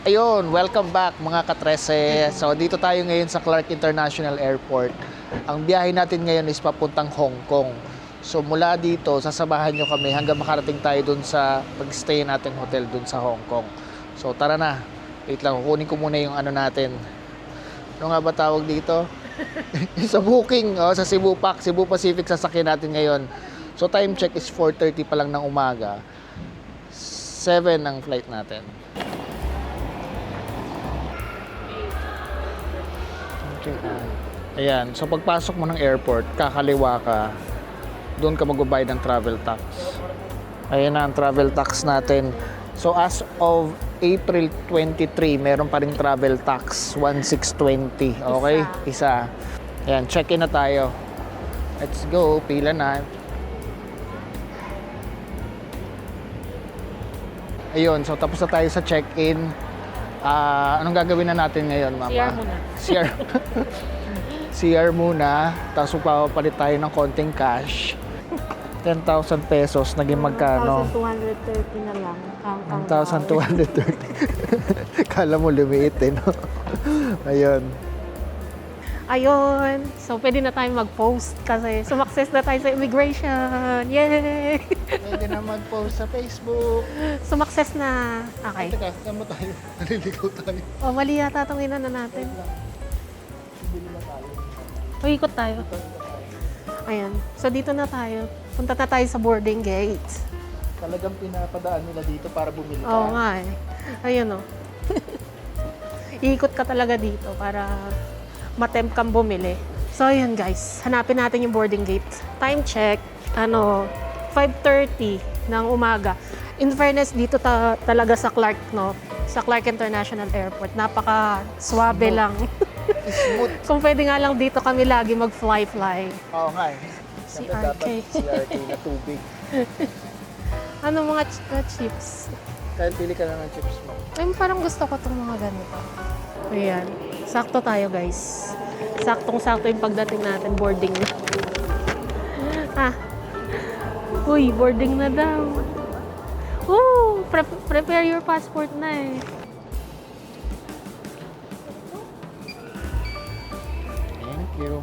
Ayun, welcome back mga ka-13. So dito tayo ngayon sa Clark International Airport. Ang biyahe natin ngayon is papuntang Hong Kong. So mula dito, sasabahan nyo kami hanggang makarating tayo dun sa pag-stay nating hotel dun sa Hong Kong. So tara na. Wait lang, kukunin ko muna yung ano natin. Ano nga ba tawag dito? Sa booking, sa Cebu Pacific sasakyan natin ngayon. So time check is 4:30 pa lang ng umaga. 7 ang flight natin. Ayan, so pagpasok mo ng airport, kakaliwa ka, doon ka magbabayad ng travel tax. Ayan na ang travel tax natin. So as of April 23, meron pa ring travel tax, 1,620. Okay? Isa. Ayan, check-in na tayo. Let's go, pila na. Ayun, so tapos na tayo sa check-in. Anong gagawin na natin ngayon, Mama? CR muna. CR muna. Tapos papalit tayo ng konting cash. 10,000 pesos. Naging magkano? 1,230 na lang. 1,230. Kala mo lumiit no? Ayun. Ayun. So, pwede na tayo mag-post kasi sumakses na tayo sa immigration. Yay! Pwede na mag-post sa Facebook. Sumakses na. Okay. Teka, saan mo tayo? Naliligaw tayo. O, mali yata itong ina na natin. O, ikot tayo. Ayan. So, dito na tayo. Punta na tayo sa boarding gate. Talagang pinapadaan nila dito para bumili ka. Oo nga eh. Ayun o. Iikot ka talaga dito para matempt kang bumili. So, ayun guys. Hanapin natin yung boarding gate. Time check. 5:30 ng umaga. In fairness, dito talaga sa Clark, no? Sa Clark International Airport. Napaka-swabe lang. Smooth. Kung pwede nga lang dito kami lagi mag-fly-fly. Oo nga eh. CRK. CRK na tubig. Ano mga chips? Kahit pili ka na ng chips mo. Ay, parang gusto ko itong mga ganito. Ayan. Sakto tayo, guys. Saktong-sakto yung pagdating natin. Boarding na. Uy, boarding na daw. Prepare your passport na eh. Thank you.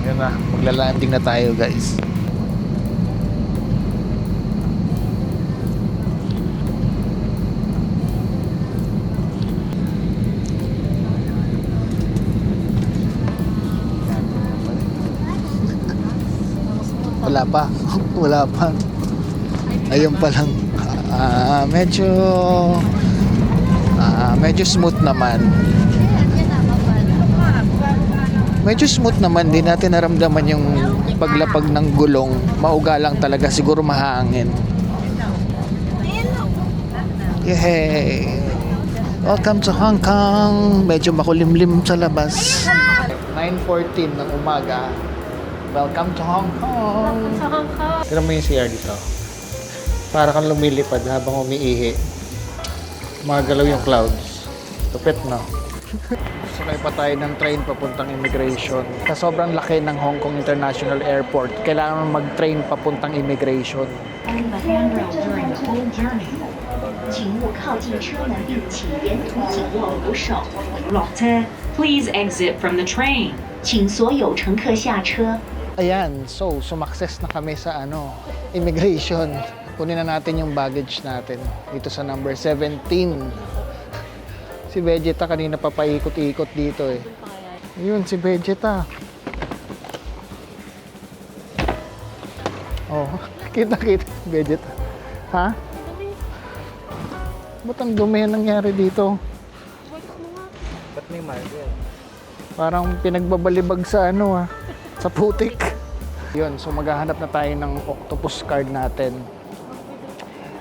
Ayan na, magla-landing na tayo guys. Wala pa. Ayun pa lang. Medyo smooth naman. Medyo smooth naman, di natin naramdaman yung paglapag ng gulong. Mauga lang talaga, siguro mahangin. Yay! Welcome to Hong Kong! Medyo makulimlim sa labas. 9:14 ng umaga. Welcome to Hong Kong! Sa Hong Kong. Tignan mo yung CR dito. Para kang lumilipad habang umiihi. Magalaw yung clouds. Tupit, no? Sakay pa tayo ng train papuntang immigration. Sa sobrang laki ng Hong Kong International Airport, kailangan mag-train papuntang immigration. Please exit from the train. 请所有乘客下车。 Ayan, so sumakses na kami sa immigration. Kunin na natin yung baggage natin dito sa number 17. Si Vegeta kanina papaikot-ikot dito eh. Yun, si Vegeta. Oh, kita-kita si Vegeta. Ha? Ba't ang dumi ang nangyari dito? Ba't may marble? Parang pinagbabalibag sa sa putik. Yun, so maghahanap na tayo ng octopus card natin.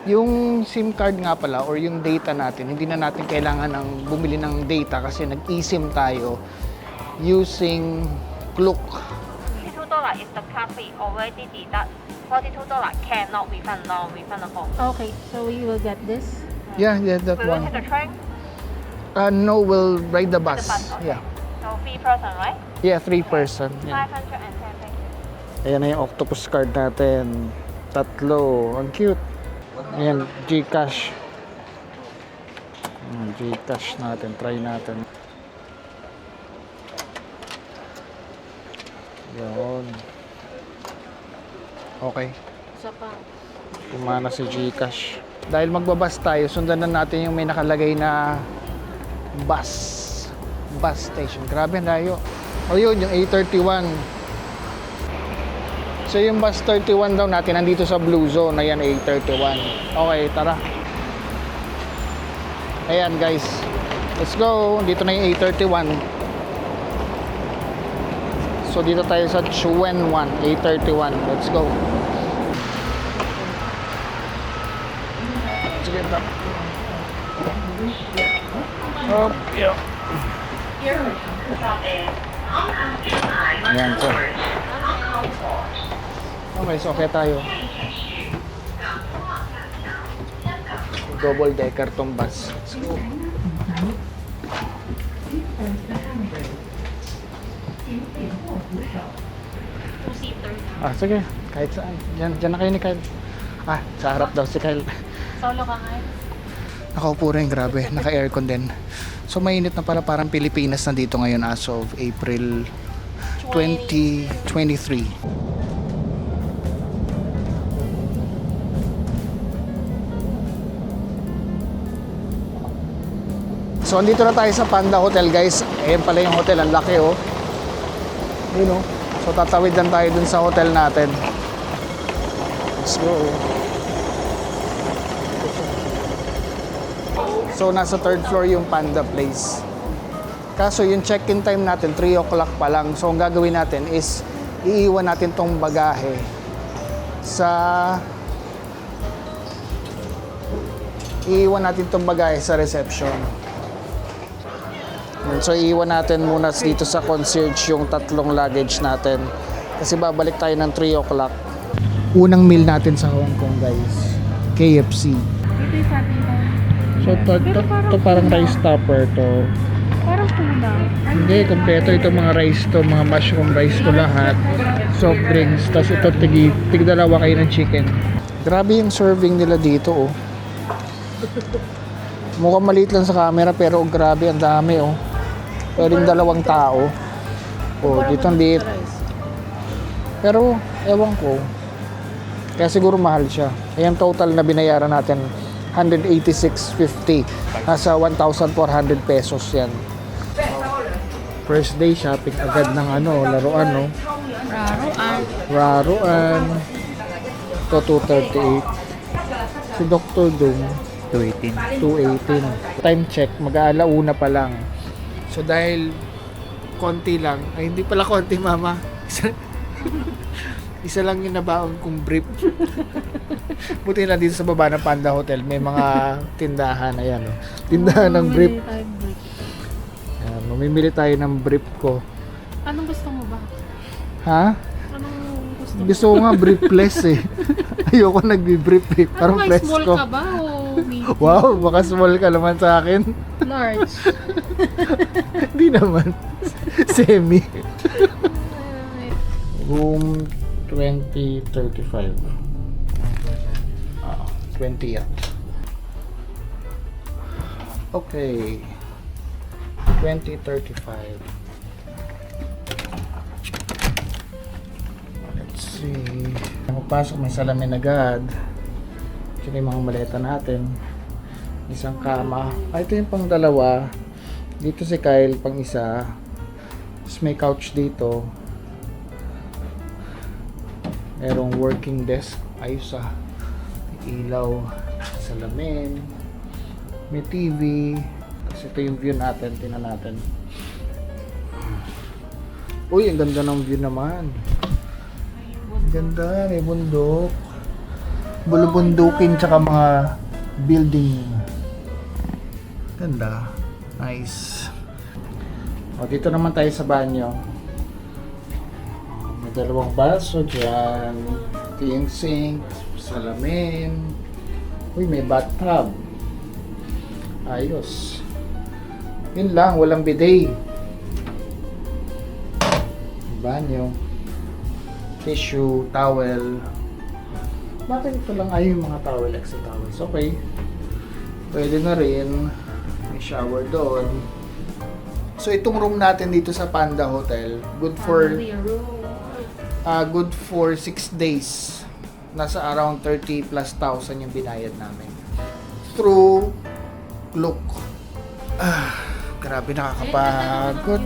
Yung SIM card nga pala or yung data natin, hindi na natin kailangan ng bumili ng data kasi nag-eSIM tayo using Klook. $42 is the card fee already deduct. $42 cannot refund now, refund the phone. Okay, so we will get this. Yeah, that Will you one. take the train? No, we'll ride the bus. The bus, okay. Yeah. So 3 person, right? Yeah, 3 person. Yeah. 510, thank you. Ayan na yung octopus card natin. Tatlo. Ang cute. Ayan, Gcash. Gcash natin. Try natin. Yun. Okay. Isa pa. Kumana si Gcash. Dahil magbabas tayo, sundan na natin yung may nakalagay na bus station. Grabe, ang layo. O yun, yung A31. So yung bus 31 daw natin nandito sa Blue Zone. Ayan, A31. Okay, tara. Ayan guys. Let's go. Dito na yung A31. So dito tayo sa Chuen 1, A31. Let's go. Sige, tara. Oh, yeah. Ayan, so. Okay, so okay tayo. Double decker tong bus. Let's go. Sige. Kahit saan. Diyan na kayo ni Kyle. Sa harap daw si Kyle. Solo ka ngayon? Nakaupo rin, grabe. Naka-aircon din. So mainit na pala, parang Pilipinas na dito ngayon as of April 2023. So andito na tayo sa Panda Hotel guys. Ayan pala yung hotel, ang laki oh. Yun oh. So tatawid lang tayo dun sa hotel natin. Let's go. So nasa third floor yung Panda Place. Kaso yung check-in time natin 3 o'clock pa lang. So ang gagawin natin is iiwan natin tong bagahe sa reception. So iiwan natin muna dito sa concierge yung tatlong luggage natin kasi babalik tayo ng 3 o'clock. Unang meal natin sa Hong Kong guys, KFC. Ito yung sabi mo. So to parang rice topper to. Parang tuna. Hindi, kompleto ito mga rice to, mga mushroom rice to lahat. Soft drinks, tapos ito tig-dalawa kayo ng chicken. Grabe yung serving nila dito oh. Mukhang maliit lang sa camera pero grabe ang dami oh. Pwedeng 2 tao. Oh, dito ang liit. Pero ewan ko. Kaya siguro mahal siya. Ayan total na binayaran natin 186.50. Nasa 1,400 pesos yan. First day shopping agad ng laruan no. Raruan. To 238. Si Dr. Doom 218. Time check, mag-aalauna pa lang. So dahil konti lang, ay hindi pala konti mama. Isa lang yung nabaon kong brief. Buti na dito sa baba ng Panda Hotel, may mga tindahan. Ayan oh. Tindahan ng brief. Ayan, mamimili tayo ng brief ko. Anong gusto mo ba? Ha? Anong gusto mo? Gusto ko nga briefless eh. Ayoko nagbi-brief eh. Parang Ano, flex small ko. ka ba o medium? Wow, baka small ka naman sa akin. Large. Hindi naman. Semi. Room 2035. 20 yan. Okay. 2035. Let's see. Pagpasok may salamin agad. Ito yung mga maleta natin. Isang kama. Ito yung pang dalawa. Dito si Kyle pang isa. Tapos may couch dito. Merong working desk. Ayos ah. May ilaw. Salamin. May TV. Kasi ito yung view natin. Tingnan natin. Uy, ang ganda ng view naman. Ang ganda. May bundok. bulubundukin tsaka mga building. Ganda. Nice. O, dito naman tayo sa banyo. May dalawang baso dyan. Ito yung sink, salamin. Uy, may bathtub. Ayos. Yun lang, walang bidet. Banyo. Tissue, towel. Bakit ito lang ay yung mga towel, extra towels? Okay. Pwede na rin. May shower doon. So itong room natin dito sa Panda Hotel, good for 6 days. Nasa around 30 plus thousand yung binayad namin. Through Klook. Grabe, nakakapagod.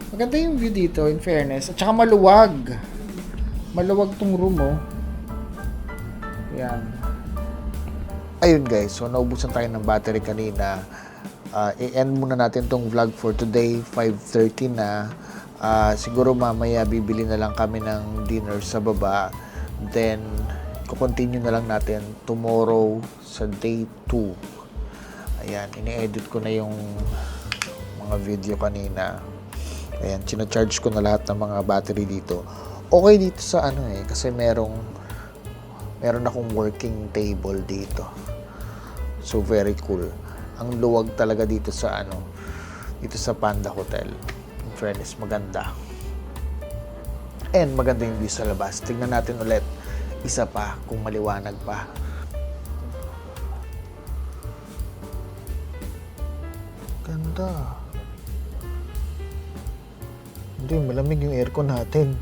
Maganda yung view dito, in fairness. At saka maluwag. Maluwag tong room, oh. Yan. Ayun guys, so naubusan tayo ng battery kanina. I-end muna natin tong vlog for today, 5:30 na. Siguro mamaya bibili na lang kami ng dinner sa baba. Then, kukontinue na lang natin tomorrow sa day 2. Ayan, ini-edit ko na yung mga video kanina. Ayan, charge ko na lahat ng mga battery dito. Okay dito sa kasi meron akong working table dito. So very cool. Ang luwag talaga dito sa dito sa Panda Hotel. In fairness, maganda. And maganda yung view sa labas. Tingnan natin ulit isa pa kung maliwanag pa. Ganda. Hindi, malamig yung aircon natin.